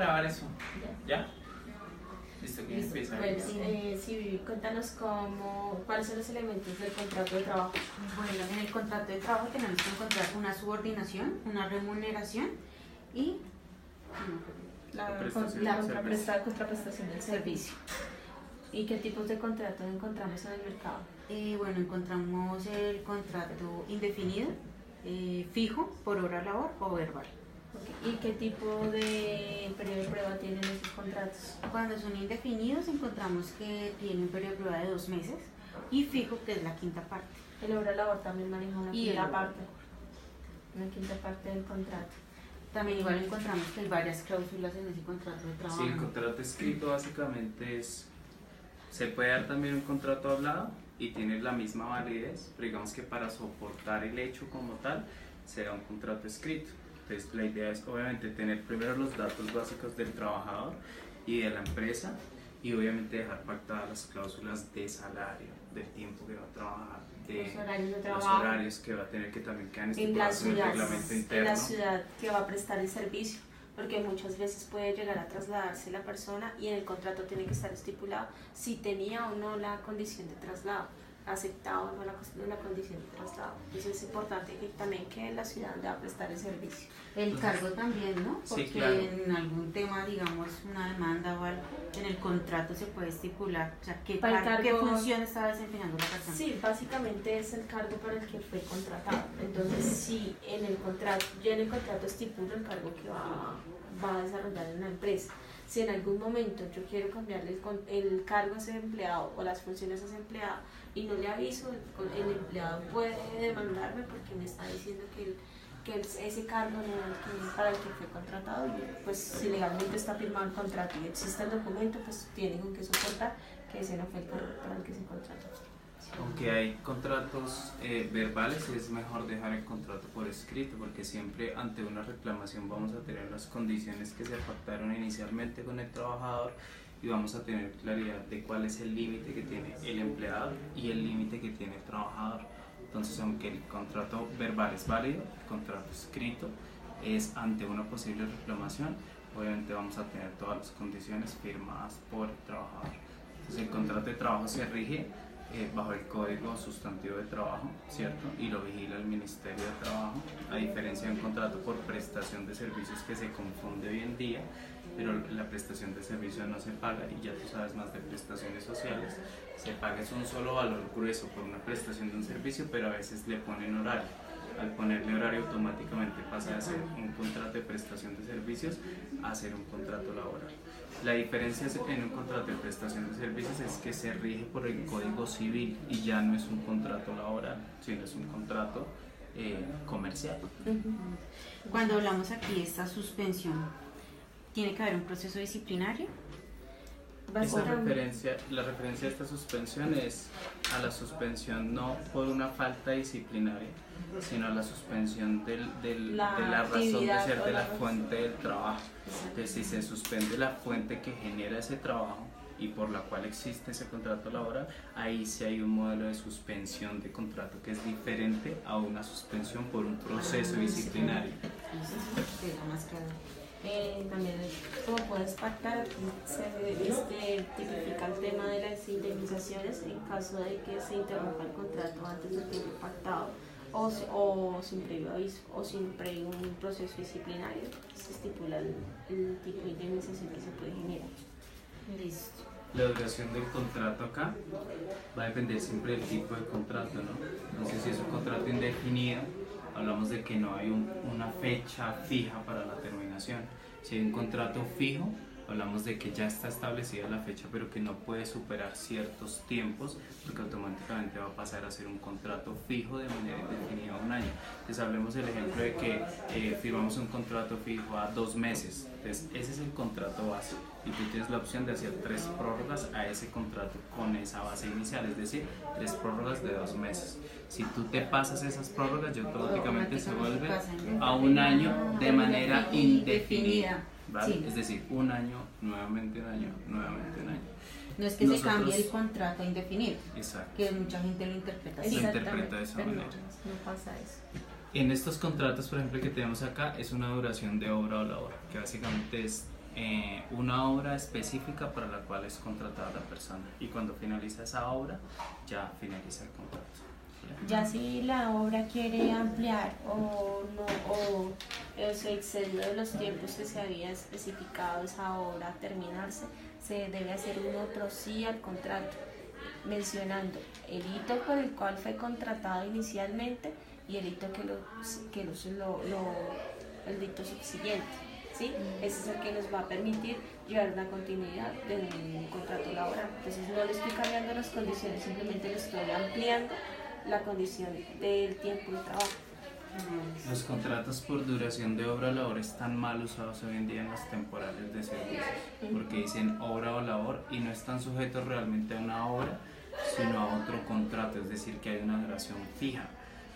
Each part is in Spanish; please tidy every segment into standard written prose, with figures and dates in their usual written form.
grabar eso. ¿Ya? Listo, ¿quién empieza? Bueno, sí, cuéntanos cuáles son los elementos del contrato de trabajo. Bueno, en el contrato de trabajo tenemos que encontrar una subordinación, una remuneración y La contraprestación del servicio. ¿Y qué tipos de contratos encontramos en el mercado? bueno, encontramos el contrato indefinido, fijo, por hora labor o verbal. Okay. ¿Y qué tipo de periodo de prueba tienen esos contratos? Cuando son indefinidos encontramos que tienen un periodo de prueba de 2 meses y fijo, que es la quinta parte. El hora labor también maneja una Y quinta parte. Una quinta parte del contrato. También igual encontramos que hay varias cláusulas en ese contrato de trabajo. Sí, el contrato escrito básicamente se puede dar también un contrato hablado y tiene la misma validez, pero digamos que para soportar el hecho como tal será un contrato escrito. Entonces la idea es obviamente tener primero los datos básicos del trabajador y de la empresa y obviamente dejar pactadas las cláusulas de salario, del tiempo que va a trabajar, de los horarios de trabajo, los horarios que va a tener que también quedan estipulados en el reglamento interno. En la ciudad que va a prestar el servicio, porque muchas veces puede llegar a trasladarse la persona y en el contrato tiene que estar estipulado si tenía o no la condición de traslado, aceptado o no la condición de traslado. Entonces es importante que también quede en la ciudad donde va a prestar el servicio. El cargo también, ¿no? Porque sí, claro. En algún tema, digamos, una demanda o algo, en el contrato se puede estipular, o sea, qué función está desempeñando la persona. Sí, básicamente es el cargo para el que fue contratado. Entonces, si en el contrato estipulo el cargo que va a desarrollar en la empresa. Si en algún momento yo quiero cambiarle el cargo a ese empleado o las funciones a ese empleado y no le aviso, el empleado puede demandarme porque me está diciendo que ese cargo no era para el que fue contratado y pues si legalmente está firmado el contrato y existe el documento, pues tienen que soportar que ese no fue el cargo para el que se contrató. Aunque hay contratos verbales, es mejor dejar el contrato por escrito porque siempre ante una reclamación vamos a tener las condiciones que se pactaron inicialmente con el trabajador y vamos a tener claridad de cuál es el límite que tiene el empleado y el límite que tiene el trabajador. Entonces, aunque el contrato verbal es válido, el contrato escrito es ante una posible reclamación, obviamente vamos a tener todas las condiciones firmadas por el trabajador. Entonces, el contrato de trabajo se rige bajo el Código Sustantivo de Trabajo, ¿cierto? Y lo vigila el Ministerio de Trabajo, a diferencia de un contrato por prestación de servicios que se confunde hoy en día, pero la prestación de servicios no se paga y ya tú sabes más de prestaciones sociales, se paga es un solo valor grueso por una prestación de un servicio, pero a veces le ponen horario. Al ponerle horario automáticamente pasa de ser un contrato de prestación de servicios a ser un contrato laboral. La diferencia en un contrato de prestación de servicios es que se rige por el Código Civil y ya no es un contrato laboral, sino es un contrato comercial. Cuando hablamos aquí de esta suspensión, ¿tiene que haber un proceso disciplinario? La referencia a esta suspensión es a la suspensión no por una falta disciplinaria, sino a la suspensión de la razón de ser de la fuente del trabajo. Entonces, si se suspende la fuente que genera ese trabajo y por la cual existe ese contrato laboral, ahí sí hay un modelo de suspensión de contrato que es diferente a una suspensión por un proceso disciplinario. También, como puedes pactar, se tipifica el tema de las indemnizaciones en caso de que se interrumpa el contrato antes del tiempo pactado o sin previo aviso o sin previo un proceso disciplinario. Se estipula el tipo de indemnización que se puede generar. Listo. La duración del contrato acá va a depender siempre del tipo de contrato, ¿no? Entonces, si es un contrato indefinido, hablamos de que no hay una fecha fija para la terminación. Si hay un contrato fijo, hablamos de que ya está establecida la fecha, pero que no puede superar ciertos tiempos, porque automáticamente va a pasar a ser un contrato fijo de manera indefinida a 1 año. Entonces, hablemos del ejemplo de que firmamos un contrato fijo a 2 meses. Entonces, ese es el contrato base y tú tienes la opción de hacer 3 prórrogas a ese contrato con esa base inicial, es decir, 3 prórrogas de 2 meses. Si tú te pasas esas prórrogas, ya automáticamente se vuelve a 1 año de manera indefinida. ¿Vale? Sí. Es decir, 1 año, nuevamente 1 año, nuevamente 1 año. No es que se cambie el contrato indefinido. Exacto. Que mucha gente lo interpreta así. Lo interpreta de esa manera. No pasa eso. En estos contratos, por ejemplo, que tenemos acá, es una duración de obra o labor, que básicamente es una obra específica para la cual es contratada la persona, y cuando finaliza esa obra ya finaliza el contrato. Ya si la obra quiere ampliar o no, o se excedió de los tiempos que se había especificado esa obra terminarse, se debe hacer un otro sí al contrato, mencionando el hito por el cual fue contratado inicialmente y el hito el hito subsiguiente, ¿sí? Ese es el que nos va a permitir llevar una continuidad del contrato laboral. Entonces no le estoy cambiando las condiciones, simplemente le estoy ampliando la condición del tiempo de trabajo. Los contratos por duración de obra o labor están mal usados hoy en día en las temporales de servicios, porque dicen obra o labor y no están sujetos realmente a una obra, sino a otro contrato, es decir, que hay una duración fija.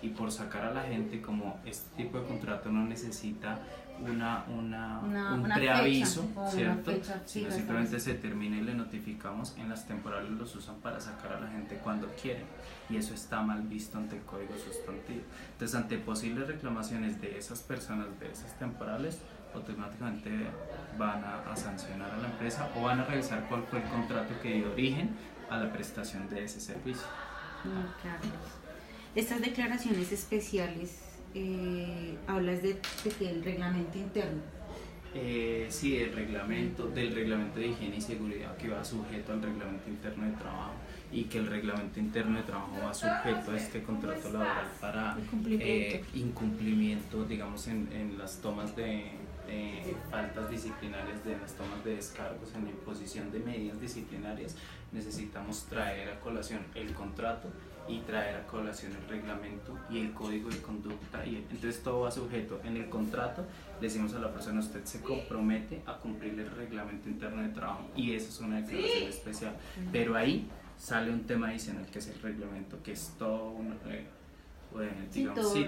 Y por sacar a la gente, como este tipo de contrato no necesita un preaviso, ¿cierto? Sino simplemente se termina y le notificamos. En las temporales los usan para sacar a la gente cuando quieren, y eso está mal visto ante el código sustantivo. Entonces, ante posibles reclamaciones de esas personas de esas temporales, automáticamente van a sancionar a la empresa o van a revisar cuál fue el contrato que dio origen a la prestación de ese servicio. Estas declaraciones especiales, hablas del reglamento interno. Sí, del reglamento de higiene y seguridad, que va sujeto al reglamento interno de trabajo, y que el reglamento interno de trabajo va sujeto a este contrato laboral para incumplimiento, digamos, en las tomas de faltas disciplinarias, de las tomas de descargos, en la imposición de medidas disciplinarias. Necesitamos traer a colación el contrato y traer a colación el reglamento y el código de conducta, y entonces todo va sujeto. En el contrato decimos a la persona: usted se compromete a cumplir el reglamento interno de trabajo, y eso es una declaración especial, pero ahí sale un tema adicional que es el reglamento, que es todo un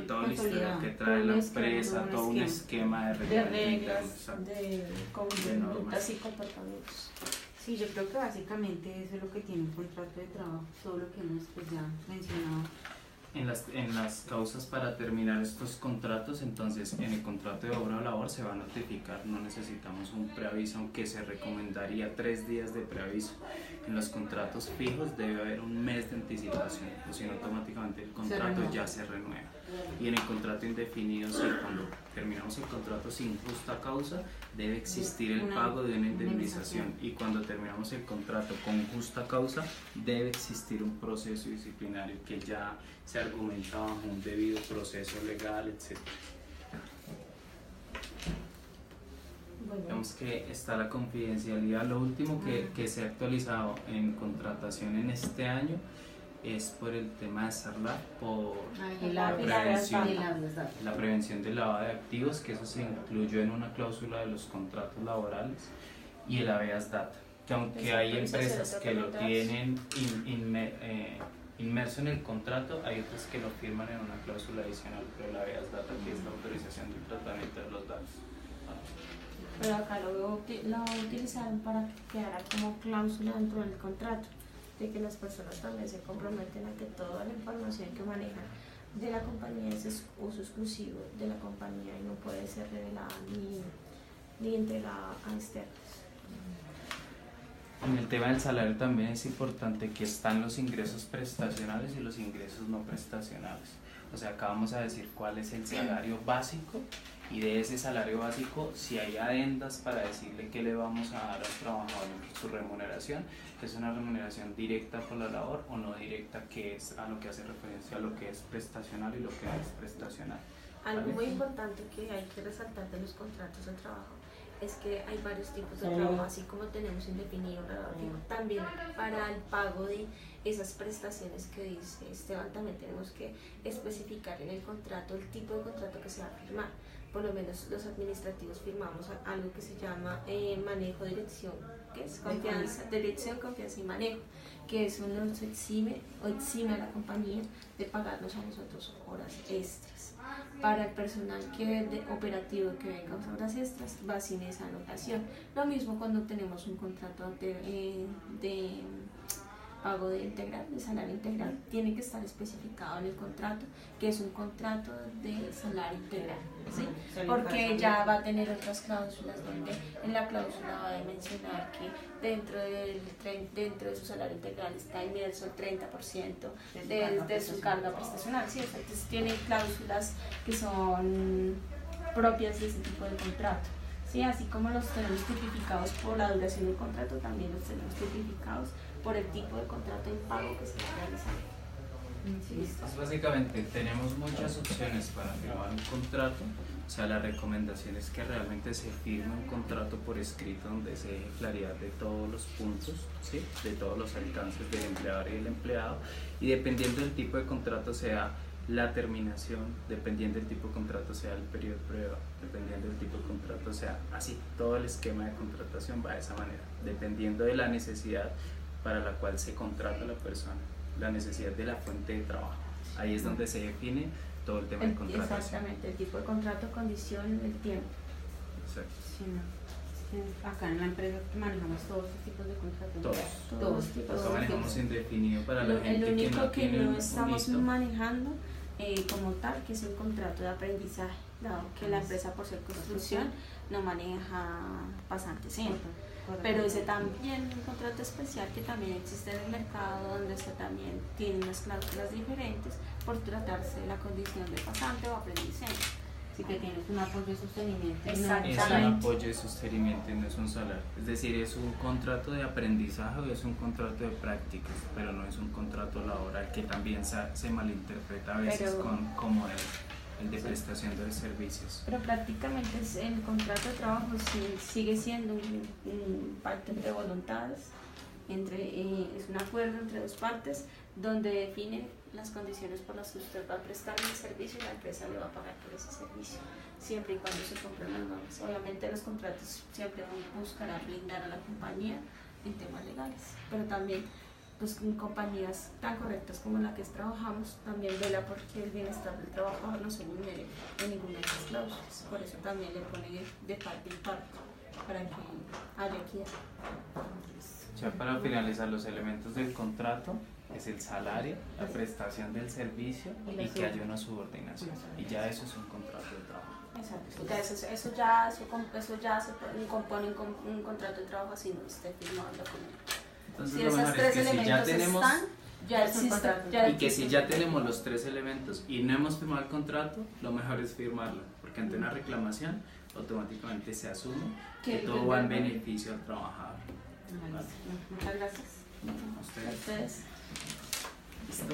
todo el historial que trae la empresa, todo un esquema de reglas, de conductas y comportamientos. Sí, yo creo que básicamente eso es lo que tiene un contrato de trabajo, todo lo que hemos ya mencionado. En las causas para terminar estos contratos, entonces en el contrato de obra o labor se va a notificar, no necesitamos un preaviso, aunque se recomendaría 3 días de preaviso. En los contratos fijos debe haber un mes de anticipación, o si no, automáticamente el contrato ya se renueva. Y en el contrato indefinido, sí, cuando terminamos el contrato sin justa causa, debe existir el pago de una indemnización, y cuando terminamos el contrato con justa causa, debe existir un proceso disciplinario que ya se argumenta bajo un debido proceso legal, etc. Vemos que está la confidencialidad. Lo último que se ha actualizado en contratación en este año es por el tema de SARLAC, por la prevención del lavado de activos, que eso se incluyó en una cláusula de los contratos laborales, y el habeas data, que aunque hay empresas que lo tienen inmerso en el contrato, hay otras que lo firman en una cláusula adicional, pero el habeas data, que es la autorización del tratamiento de los datos. Pero acá lo utilizaron para que quedara como cláusula dentro del contrato, de que las personas también se comprometen a que toda la información que manejan de la compañía es uso exclusivo de la compañía y no puede ser revelada ni entregada a externos. En el tema del salario también es importante que están los ingresos prestacionales y los ingresos no prestacionales. O sea, acá vamos a decir cuál es el salario básico, y de ese salario básico, si hay adendas para decirle qué le vamos a dar al trabajador en su remuneración, que es una remuneración directa por la labor o no directa, que es a lo que hace referencia a lo que es prestacional y lo que no es prestacional. ¿Vale? Algo muy importante que hay que resaltar de los contratos de trabajo es que hay varios tipos de trabajo, así como tenemos indefinido, relativo, también para el pago de esas prestaciones que dice Esteban, también tenemos que especificar en el contrato el tipo de contrato que se va a firmar. Por lo menos los administrativos firmamos algo que se llama manejo, dirección, que es confianza, dirección, confianza y manejo, que eso nos exime a la compañía de pagarnos a nosotros horas extras. Para el personal operativo que venga a horas extras, va sin esa anotación. Lo mismo cuando tenemos un contrato pago de integral, de salario integral, tiene que estar especificado en el contrato, que es un contrato de salario integral, ¿sí? Porque ya va a tener otras cláusulas donde en la cláusula va a mencionar que dentro de su salario integral está inmerso el 30% de su carga prestacional, ¿sí? Entonces tiene cláusulas que son propias de ese tipo de contrato. Sí, así como los tenemos tipificados por la duración del contrato, también los tenemos tipificados por el tipo de contrato de pago que se va a realizar. Sí, pues básicamente tenemos muchas opciones para firmar un contrato. O sea, la recomendación es que realmente se firme un contrato por escrito donde se deje claridad de todos los puntos, ¿sí? De todos los alcances del empleador y del empleado, y dependiendo del tipo de contrato sea la terminación, dependiendo del tipo de contrato sea el periodo de prueba, dependiendo del tipo de contrato sea así, todo el esquema de contratación va de esa manera, dependiendo de la necesidad para la cual se contrata a la persona, la necesidad de la fuente de trabajo. Ahí es donde se define todo el tema de contratación. Exactamente, el tipo de contrato, condición, el tiempo. Exacto. Sí, no. Acá en la empresa manejamos todos los tipos de contratos. Todos tipos. Acá manejamos indefinido para la gente el único que no tiene no estamos manejando como tal, que es el contrato de aprendizaje, dado que la empresa por ser construcción no maneja pasantes siempre. Pero ese también es un contrato especial que también existe en el mercado, donde se también tiene unas cláusulas diferentes por tratarse de la condición de pasante o aprendizaje. Así que tienes un apoyo de sostenimiento. Exactamente. Es un apoyo de sostenimiento y no es un salario. Es decir, es un contrato de aprendizaje o es un contrato de prácticas, pero no es un contrato laboral, que también se malinterpreta a veces como el de prestación de servicios. Pero prácticamente el contrato de trabajo sigue siendo un pacto entre voluntades, es un acuerdo entre dos partes donde define las condiciones por las que usted va a prestar el servicio y la empresa le va a pagar por ese servicio, siempre y cuando se cumplan las normas. Obviamente los contratos siempre buscarán blindar a la compañía en temas legales, pero también pues en compañías tan correctas como la que trabajamos también vela porque el bienestar del trabajador no se vulnere en ninguna de esas cláusulas, por eso también le pone de parte en parte para que haya equidad. Ya para finalizar, los elementos del contrato es el salario, la prestación del servicio y que haya una subordinación, y ya eso es un contrato de trabajo. Exacto, eso ya se compone un contrato de trabajo así no esté firmado el documento. Entonces, Si lo esos mejor tres es que si elementos ya tenemos, están, ya existe. y que si ya tenemos los tres elementos y no hemos firmado el contrato, lo mejor es firmarlo, porque ante una reclamación automáticamente se asume que todo va en beneficio al trabajador. Muchas gracias. A ustedes. Ustedes. Listo.